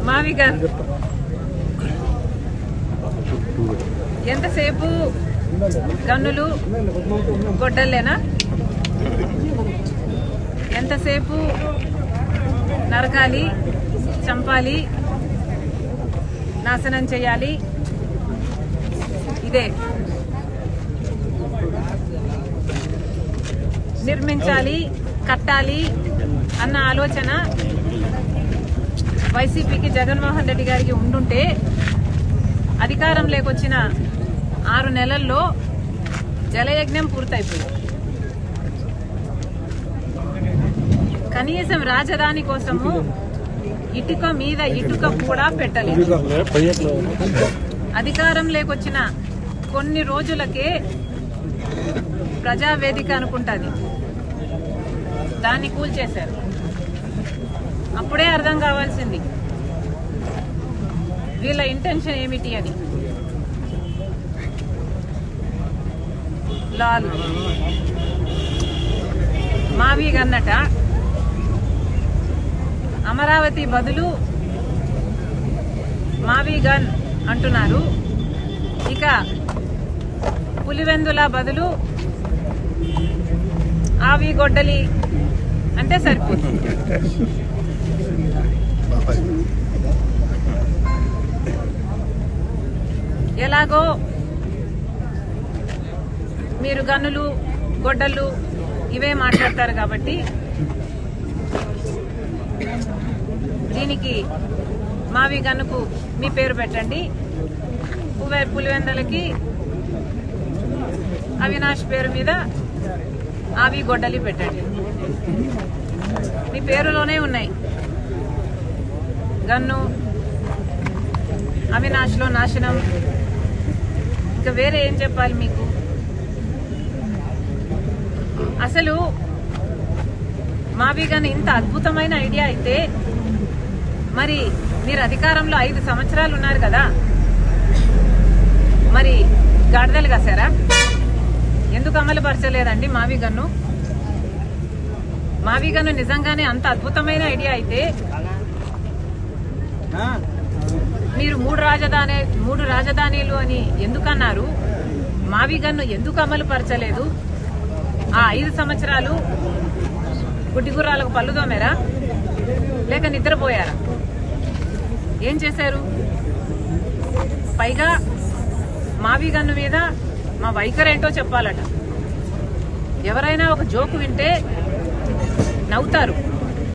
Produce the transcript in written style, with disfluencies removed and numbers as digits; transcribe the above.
మావి గన్ ఎంతసేపు గన్నులు గొడ్డలేనా? ఎంతసేపు నరకాలి, చంపాలి, నాశనం చేయాలి, ఇదే. నిర్మించాలి, కట్టాలి అన్న ఆలోచన వైసీపీకి, జగన్మోహన్ రెడ్డి గారికి ఉండుంటే అధికారం లేకొచ్చిన 6 నెలల్లో జలయజ్ఞం పూర్తయిపోయింది. కనీసం రాజధాని కోసము ఇటుక మీద ఇటుక కూడా పెట్టలేదు. అధికారం లేకొచ్చిన కొన్ని రోజులకే ప్రజావేదిక అనుకుంటుంది, దాన్ని కూల్చేశారు. అప్పుడే అర్థం కావాల్సింది వీళ్ళ ఇంటెన్షన్ ఏమిటి అని. లాలు మావి గన్నట అమరావతి బదులు మావి గన్ అంటున్నారు. ఇక పులివెందుల బదులు ఆవి గొడ్డలి అంటే సరిపోతుంది. ఎలాగో మీరు గన్నులు, గొడ్డలు ఇవే మాట్లాడతారు కాబట్టి దీనికి మావి గన్నుకు మీ పేరు పెట్టండి, పులివెందులకి అవినాష్ పేరు మీద ఆవి గొడ్డలి పెట్టండి. మీ పేరులోనే ఉన్నాయి గన్ను, అవినాష్లో నాశనం. ఇంకా వేరే ఏం చెప్పాలి మీకు? అసలు మావి గన్ ఇంత అద్భుతమైన ఐడియా అయితే మరి మీరు అధికారంలో 5 సంవత్సరాలు ఉన్నారు కదా, మరి గాడిదలు కాసారా? ఎందుకు అమలు పరచలేదండి మావి గన్ను? మావి గన్ను నిజంగానే అంత అద్భుతమైన ఐడియా అయితే మీరు 3 రాజధానులు అని ఎందుకన్నారు? మావి గన్ను ఎందుకు అమలు పరచలేదు? ఆ 5 సంవత్సరాలు గుడ్డిగుర్రాలకు పళ్ళు దోమారా లేక నిద్రపోయారా? ఏం చేశారు? పైగా మావి గన్ను మీద మా వైఖరేంటో చెప్పాలట. ఎవరైనా ఒక జోకు వింటే నవ్వుతారు,